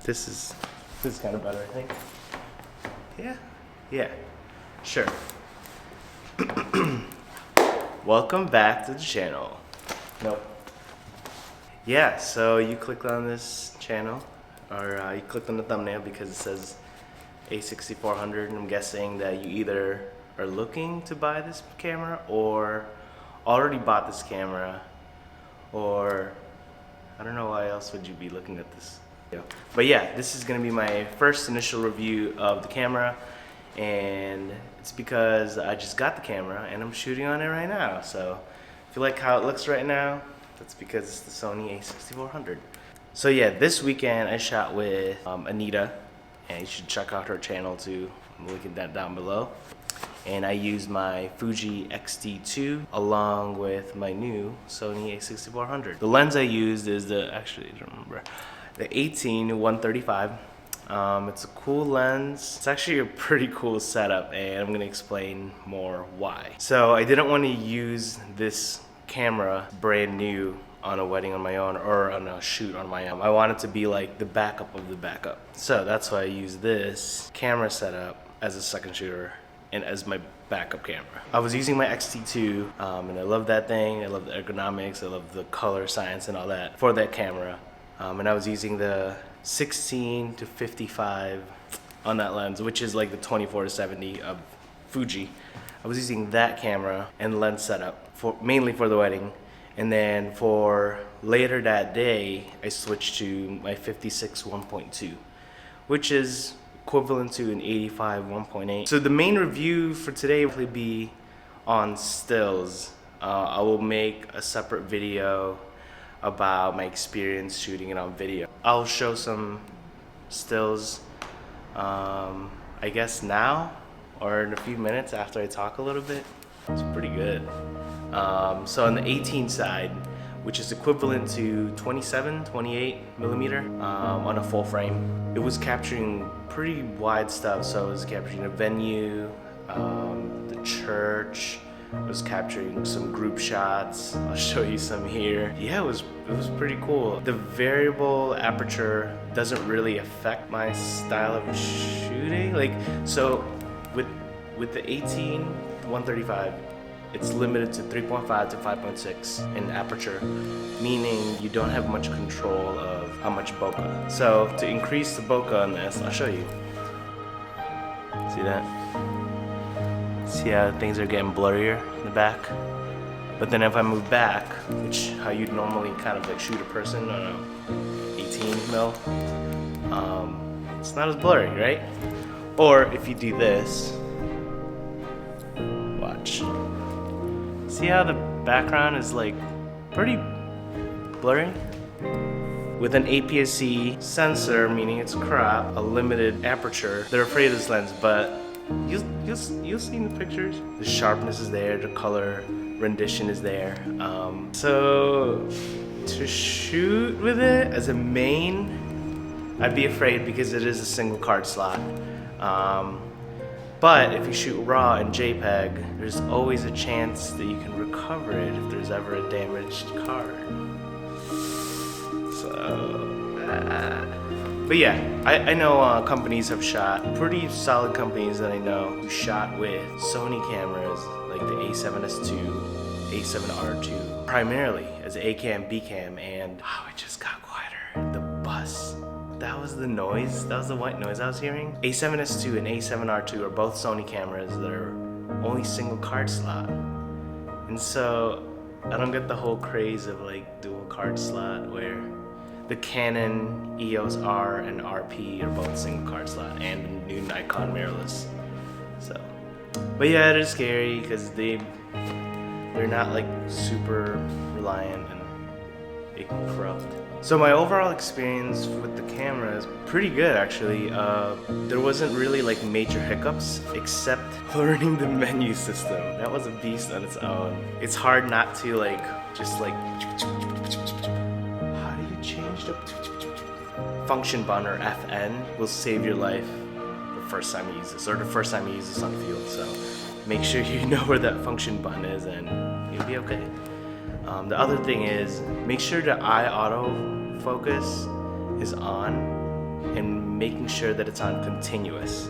This is kind of better, I think. Yeah, sure. Welcome back to the channel. Nope. Yeah, so you clicked on this channel, or you clicked on the thumbnail because it says a6400, and I'm guessing that you either are looking to buy this camera or already bought this camera, or I don't know why else would you be looking at this video. But yeah, this is gonna be my first initial review of the camera, and it's because I just got the camera and I'm shooting on it right now. So if you like how it looks right now, that's because it's the Sony a6400. So yeah, this weekend I shot with Anita, and you should check out her channel too. I'm linking that down below. And I used my Fuji X-T2 along with my new Sony a6400. The lens I used is the 18-135. It's a cool lens. It's actually a pretty cool setup, and I'm gonna explain more why. So I didn't want to use this camera brand new on a wedding on my own or on a shoot on my own. I want it to be like the backup of the backup. So that's why I use this camera setup as a second shooter and as my backup camera. I was using my X-T2 and I love that thing. I love the ergonomics, I love the color science and all that for that camera. And I was using the 16-55 on that lens, which is like the 24-70 of Fuji. I was using that camera and lens setup mainly for the wedding. And then for later that day, I switched to my 56 1.2, which is equivalent to an 85 1.8. So the main review for today will be on stills. I will make a separate video about my experience shooting it on video. I'll show some stills, I guess now or in a few minutes after I talk a little bit. It's pretty good. So on the 18 side, which is equivalent to 27-28 millimeter on a full frame, it was capturing pretty wide stuff. So it was capturing a venue, the church. It was capturing some group shots. I'll show you some here. Yeah, it was pretty cool. The variable aperture doesn't really affect my style of shooting. Like, so with the 18-135, it's limited to 3.5 to 5.6 in aperture, meaning you don't have much control of how much bokeh. So to increase the bokeh on this, I'll show you. See that? See how things are getting blurrier in the back? But then if I move back, which how you'd normally kind of like shoot a person on a 18 mil, it's not as blurry, right? Or if you do this, watch. See how the background is like pretty blurry? With an APS-C sensor, meaning it's crop, a limited aperture, they're afraid of this lens, but you'll see in the pictures. The sharpness is there, the color rendition is there. So to shoot with it as a main, I'd be afraid because it is a single card slot. But if you shoot RAW and JPEG, there's always a chance that you can recover it if there's ever a damaged card. But yeah, I know companies have shot, pretty solid companies that I know who shot with Sony cameras like the A7S2, A7R2, primarily as A-cam, B-cam, and it just got quieter. The bus. That was the noise, that was the white noise I was hearing. A7S2 and A7R2 are both Sony cameras that are only single card slot. And so I don't get the whole craze of like dual card slot where the Canon EOS R and RP are both single card slot, and the new Nikon mirrorless. So, but yeah, it is scary because they're not like super reliant and it can corrupt. So my overall experience with the camera is pretty good actually. There wasn't really like major hiccups except learning the menu system. That was a beast on its own. It's hard not to like, just like, how do you change the function button, or FN will save your life the first time you use this, or the first time you use this on the field. So make sure you know where that function button is and you'll be okay. The other thing is, make sure the eye autofocus is on, making sure that it's on continuous.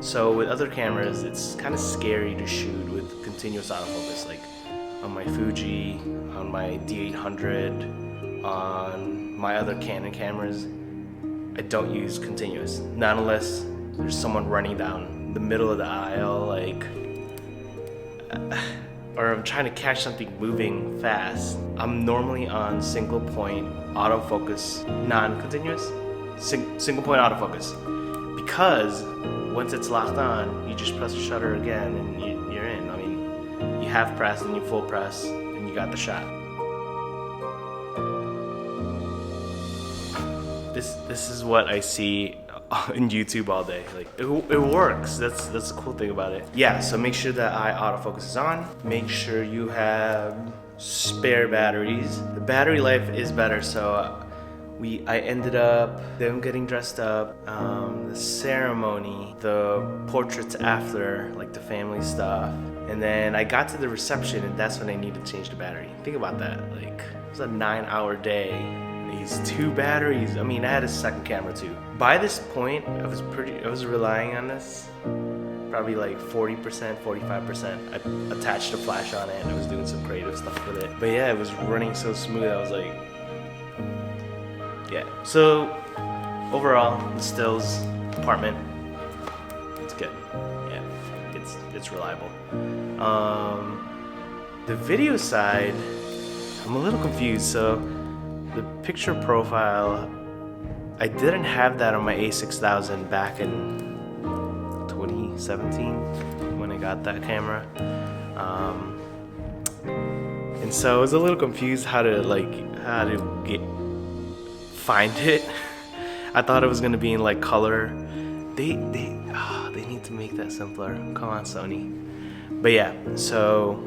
So with other cameras, it's kind of scary to shoot with continuous autofocus. Like on my Fuji, on my D800, on my other Canon cameras, I don't use continuous. Not unless there's someone running down the middle of the aisle, like, or I'm trying to catch something moving fast. I'm normally on single point autofocus, non-continuous, single point autofocus. Because once it's locked on, you just press the shutter again and you're in. I mean, you half press and you full press and you got the shot. This is what I see in YouTube all day. Like it works. That's the cool thing about it. Yeah, so make sure that eye autofocus is on. Make sure you have spare batteries. The battery life is better, so I ended up them getting dressed up, the ceremony, the portraits after, like the family stuff, and then I got to the reception and that's when I needed to change the battery. Think about that. Like it was a 9-hour day. These 2 batteries. I mean, I had a second camera too. By this point, I was relying on this. Probably like 40%, 45%. I attached a flash on it and I was doing some creative stuff with it. But yeah, it was running so smooth. I was like, yeah. So overall, the stills apartment, it's good. Yeah, it's reliable. The video side, I'm a little confused. So the picture profile, I didn't have that on my a6000 back in 2017 when I got that camera. And so I was a little confused how to find it. I thought it was gonna be in like color. They need to make that simpler. Come on, Sony. But yeah, so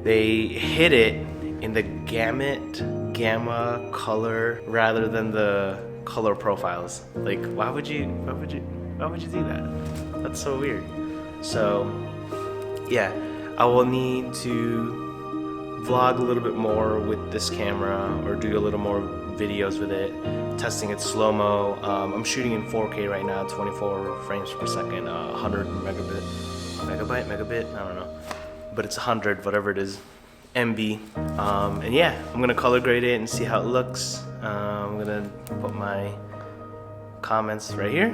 they hid it in the gamma color rather than the color profiles. Like, why would you do that? That's so weird. So yeah, I will need to vlog a little bit more with this camera or do a little more videos with it, testing it slow-mo. I'm shooting in 4K right now, 24 frames per second, 100 megabit, I don't know, but it's 100, whatever it is, MB. And yeah, I'm gonna color grade it and see how it looks. I'm gonna put my comments right here.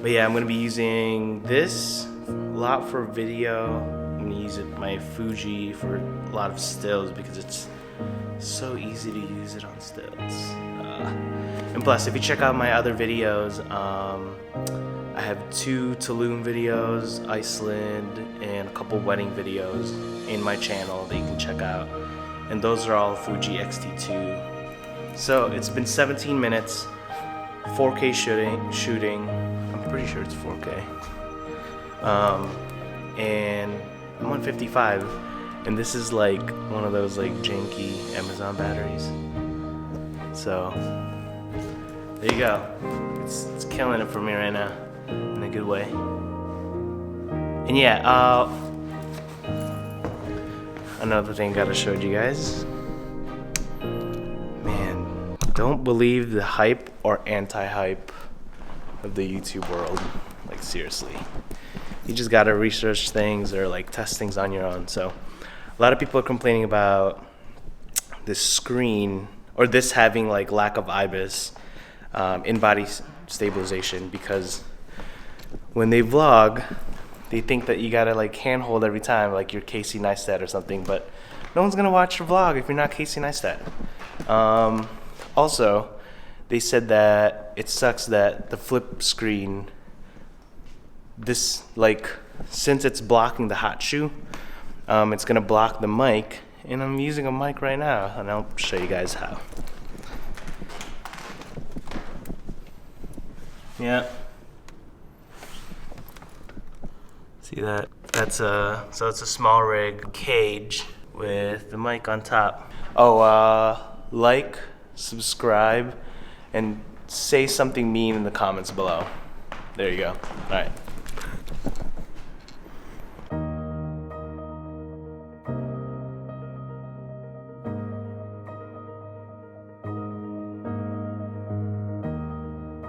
But yeah, I'm gonna be using this a lot for video. I'm gonna use my Fuji for a lot of stills because it's so easy to use it on stills. And plus, if you check out my other videos, I have 2 Tulum videos, Iceland, and a couple wedding videos in my channel that you can check out. And those are all Fuji X-T2. So it's been 17 minutes, 4K shooting. I'm pretty sure it's 4K. And I'm on 55, and this is like one of those like janky Amazon batteries. So there you go. It's killing it for me right now in a good way. And yeah, another thing gotta show you guys. Man, don't believe the hype or anti-hype of the YouTube world. Like seriously. You just gotta research things or like test things on your own. So a lot of people are complaining about this screen or this having like lack of IBIS in body stabilization, because when they vlog, they think that you gotta like handhold every time, like you're Casey Neistat or something, but no one's gonna watch your vlog if you're not Casey Neistat. Also, they said that it sucks that the flip screen, this like, since it's blocking the hot shoe, it's gonna block the mic, and I'm using a mic right now, and I'll show you guys how. Yeah. See that? That's so it's a small rig cage with the mic on top. Oh, like, subscribe, and say something mean in the comments below. There you go. All right.